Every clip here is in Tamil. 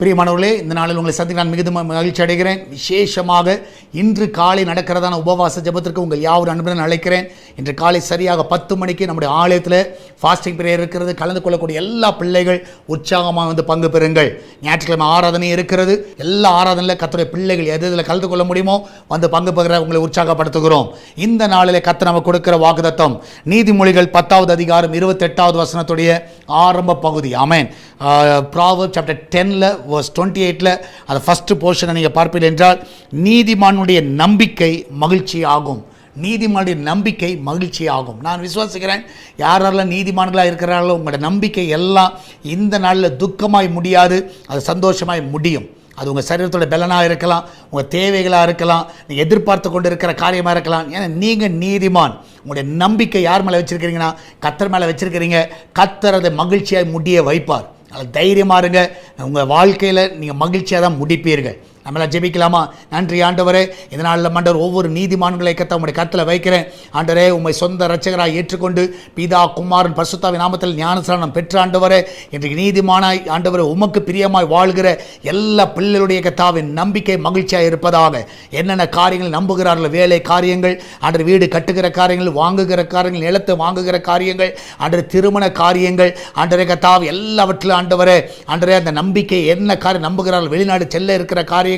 பிரியமானவர்களே, இந்த நாளில் உங்களை சந்திக்க நான் மிகுந்த மகிழ்ச்சி அடைகிறேன். விசேஷமாக இன்று காலை நடக்கிறதான உபவாச ஜெபத்திற்கு உங்கள் யாவரும் அன்புடன் அழைக்கிறேன். இன்று காலை சரியாக 10 மணிக்கு நம்முடைய ஆலயத்தில் ஃபாஸ்டிங் பிரேயர் இருக்கிறது. கலந்து கொள்ளக்கூடிய எல்லா பிள்ளைகள் உற்சாகமாக வந்து பங்கு பெறுங்கள். ஞாயிற்றுக்கிழமை ஆராதனை இருக்கிறது. எல்லா ஆராதனையில் கர்த்தருடைய பிள்ளைகள் எதில் கலந்து கொள்ள முடியுமோ வந்து பங்கு பெறுகிற உங்களை உற்சாகப்படுத்துகிறோம். இந்த நாளில் கர்த்தர் நமக்கு கொடுக்கிற வாக்குத்தத்தம் நீதிமொழிகள் 10வது அதிகாரம் 28வது வசனத்துடைய ஆரம்ப பகுதி. ஆமென். Proverbs chapter 10 verse 28 அந்த ஃபர்ஸ்ட் போர்ஷனை நீங்கள் பார்ப்பீர்கள் என்றால், நீதிமானுடைய நம்பிக்கை மகிழ்ச்சி ஆகும். நீதிமானுடைய நம்பிக்கை மகிழ்ச்சி ஆகும். நான் விசுவாசிக்கிறேன், யாரெல்லாம் நீதிமான்களாக இருக்கிறார்களோ உங்களோட நம்பிக்கை எல்லாம் இந்த நாளில் துக்கமாய் முடியாது, அது சந்தோஷமாய் முடியும். அது உங்கள் சரீரத்தோட பலனாக இருக்கலாம், உங்கள் தேவைகளாக இருக்கலாம், நீங்கள் எதிர்பார்த்து கொண்டு இருக்கிற காரியமாக இருக்கலாம். ஏன்னா நீங்கள் நீதிமான். உங்களுடைய நம்பிக்கை யார் மேலே வச்சுருக்கிறீங்கன்னா கர்த்தர் மேலே வச்சுருக்கிறீங்க. கர்த்தர் அதை மகிழ்ச்சியாக முடிய வைப்பார். அதில் தைரியமாக இருங்க. உங்கள் வாழ்க்கையில் நீங்கள் மகிழ்ச்சியாக தான் முடிப்பீர்கள். நம்மளாம் ஜெபிக்கலாமா? நன்றி ஆண்டவரே, இதனால் ஆண்டவர் ஒவ்வொரு நீதிமான்களை உங்களுடைய கருத்தில் வைக்கிறேன். ஆண்டவரே, உம்மை சொந்த இரட்சகராக ஏற்றுக்கொண்டு பிதா குமாரன் பரிசுத்தாவின் நாமத்தில் ஞானஸ்நானம் பெற்ற ஆண்டவரே, இன்றைக்கு நீதிமானாய் ஆண்டவரே உமக்கு பிரியமாய் வாழ்கிற எல்லா பிள்ளைகளுடைய கர்த்தாவின் நம்பிக்கை மகிழ்ச்சியாக இருப்பதாக. என்னென்ன காரியங்கள் நம்புகிறார்கள், வேலை காரியங்கள், ஆண்டவர் வீடு கட்டுகிற காரியங்கள், வாங்குகிற காரியங்கள், நிலத்தை வாங்குகிற காரியங்கள், ஆண்டவர் திருமண காரியங்கள், ஆண்டவரே கர்த்தாவே எல்லாவற்றிலும் ஆண்டவரே அந்த நம்பிக்கை என்ன காரியம் நம்புகிறார்கள், வெளிநாடு செல்ல இருக்கிற காரியம்,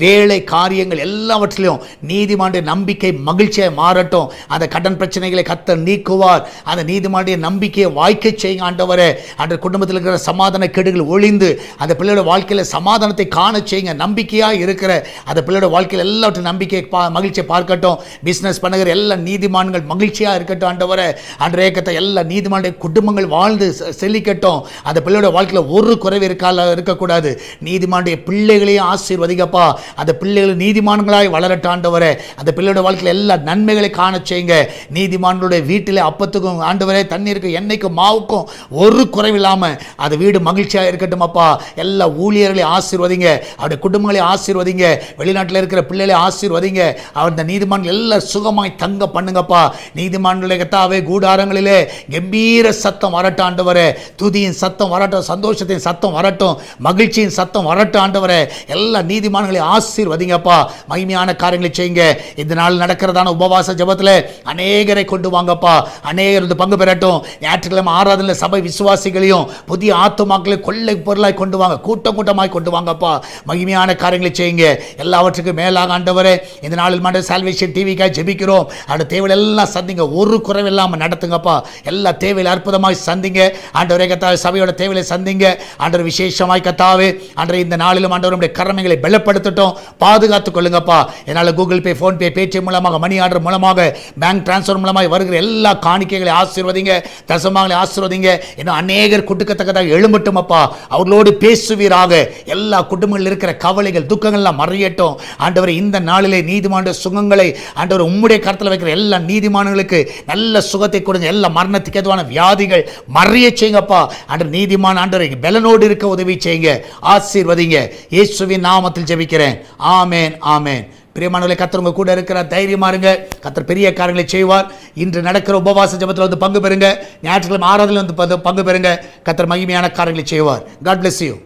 வேலை காரியங்கள் எல்லாவற்றிலும் நீதிமானுடைய நம்பிக்கை மகிழ்ச்சியாக மாறட்டும். அந்த கடன் பிரச்சனைகளை கர்த்தர் நீக்குவார். அந்த நீதிமானுடைய நம்பிக்கையை வாய்க்க செய்யுங்க ஆண்டவரே. அந்த குடும்பத்தில் இருக்கிற சமாதான கெடுகள் ஒளிந்து அந்த பிள்ளையோட வாழ்க்கையில் சமாதானத்தை காண செய்யுங்க. நம்பிக்கையாக இருக்கிற அந்த பிள்ளையோட வாழ்க்கையில் எல்லாவற்றும் நம்பிக்கை மகிழ்ச்சியை பார்க்கட்டும். பிஸ்னஸ் பண்ணுகிற எல்லா நீதிமான்கள் மகிழ்ச்சியாக இருக்கட்டும் ஆண்டவரே. அன்றைய கத்தை எல்லா நீதிமானுடைய குடும்பங்கள் வாழ்ந்து செழிக்கட்டும். அந்த பிள்ளையோட வாழ்க்கையில் ஒரு குறைவு இருக்கக்கூடாது. நீதிமானுடைய பிள்ளைகளையும் ஆசீர்வதிங்க. அந்த பிள்ளைகள் நீதிமான்களாய் வளரட்டாண்டவரே. அந்த பிள்ளையோட வாழ்க்கையில் எல்லா நன்மைகளை காண செய்யுங்க. நீதிமான்களுடைய வீட்டில் அப்பத்துக்கும் ஆண்டவரே, தண்ணீருக்கு எண்ணெய்க்கும் மாவுக்கும் ஒரு குறைவில்லாமல் அது வீடு மகிழ்ச்சியாக இருக்கட்டும் அப்பா. எல்லா ஊழியர்களையும் ஆசீர்வதிங்க. அவருடைய குடும்பங்களை ஆசீர்வதிங்க. வெளிநாட்டில் இருக்கிற பிள்ளைகளை ஆசீர்வதிங்க. அந்த நீதிமான்கள் எல்லாம் சுகமாய் தங்க பண்ணுங்கப்பா. நீதிமான்களுடைய கர்த்தாவே கூடாரங்களிலே கம்பீர சத்தம் வரட்டும் ஆண்டவரே. துதியின் சத்தம் வரட்டும், சந்தோஷத்தின் சத்தம் வரட்டும், மகிழ்ச்சியின் சத்தம் வரட்டும் ஆண்டவரே. எல்லா நீதிமான்களை ஆசீர்வதிங்கப்பா. மகிமையான காரியங்களை செய்யுங்க. இந்த நாள் நடக்கிறதான உபவாச ஜெபத்தில் அநேகரை கொண்டு வாங்கப்பா. அநேகர் வந்து பங்கு பெறட்டும். ஞாயிற்றுக்கிழமை ஆராதனை சபை விசுவாசிகளையும் புதிய ஆத்துமாக்களை கொள்ளை பொருளாய் கொண்டு வாங்க. கூட்டம் கூட்டமாய் கொண்டு வாங்கப்பா. மகிமையான காரியங்களை செய்யுங்க. எல்லாவற்றுக்கும் மேலாக ஆண்டவரே, இந்த நாளில் மட்டும் சால்வேஷன் டிவிக்காக ஜெபிக்கிறோம். அந்த தேவையில் எல்லாம் சந்திங்க. ஒரு குறைவில்லாமல் நடத்துங்கப்பா. எல்லா தேவையில் அற்புதமாய் சந்திங்க ஆண்டவரே. கர்த்தாவே சபையோட தேவையை சந்திங்க ஆண்டவர். விசேஷமாய் கர்த்தாவே ஆண்டவரே, இந்த நாளிலும் ஆண்டவருடைய கரமைகளை பலப்படுத்தட்டும், பாதுகாத்துக் கொள்ளுங்கப்பா. என்னால் கூகுள் பே, ஃபோன்பே, பேடிஎம் மூலமாக, மணி ஆர்டர் மூலமாக, பேங்க் டிரான்ஸ்ஃபர் மூலமாக வருகிற எல்லா காணிக்கைகளை ஆசீர்வதிங்க. தசமாகளை ஆசீர்வதிங்க. இன்னும் அநேகர் கொடுக்கத்தக்கதாக எழும்பட்டும் அப்பா. அவர்களோடு பேசுவீராக. எல்லா குடும்பங்களில் இருக்கிற கவலைகள், துக்கங்கள்லாம் மறையட்டும் ஆண்டவரை. இந்த நாளிலே நீதிமான சுகங்களை ஆண்டவர் உம்முடைய கருத்தில் வைக்கிற எல்லா நீதிமான்களுக்கு நல்ல சுகத்தை கொடுங்க. எல்லா மரணத்துக்கு எதுவான வியாதிகள் மறைய செய்யுங்கப்பா ஆண்டவர். நீதிமான ஆண்டவரை பலனோடு இருக்க உதவி செய்யுங்க. ஆசீர்வதிங்க. இயேசுவின் நாமத்தில் ஜெபிக்கிறேன். ஆமென், ஆமென். பிரியமானவர்களே, கர்த்தர் உங்க கூட இருக்கிற தைரியமா இருங்க. கர்த்தர் பெரிய காரியங்களை செய்வார். இன்று நடக்கிற உபவாச ஜெபத்தில் வந்து பங்கு பெறுங்க. ஞாயிற்றுக்கிழமை ஆராதனையில் வந்து பங்கு பெறுங்க. கர்த்தர் மகிமையான காரியங்களை செய்வார். God bless you.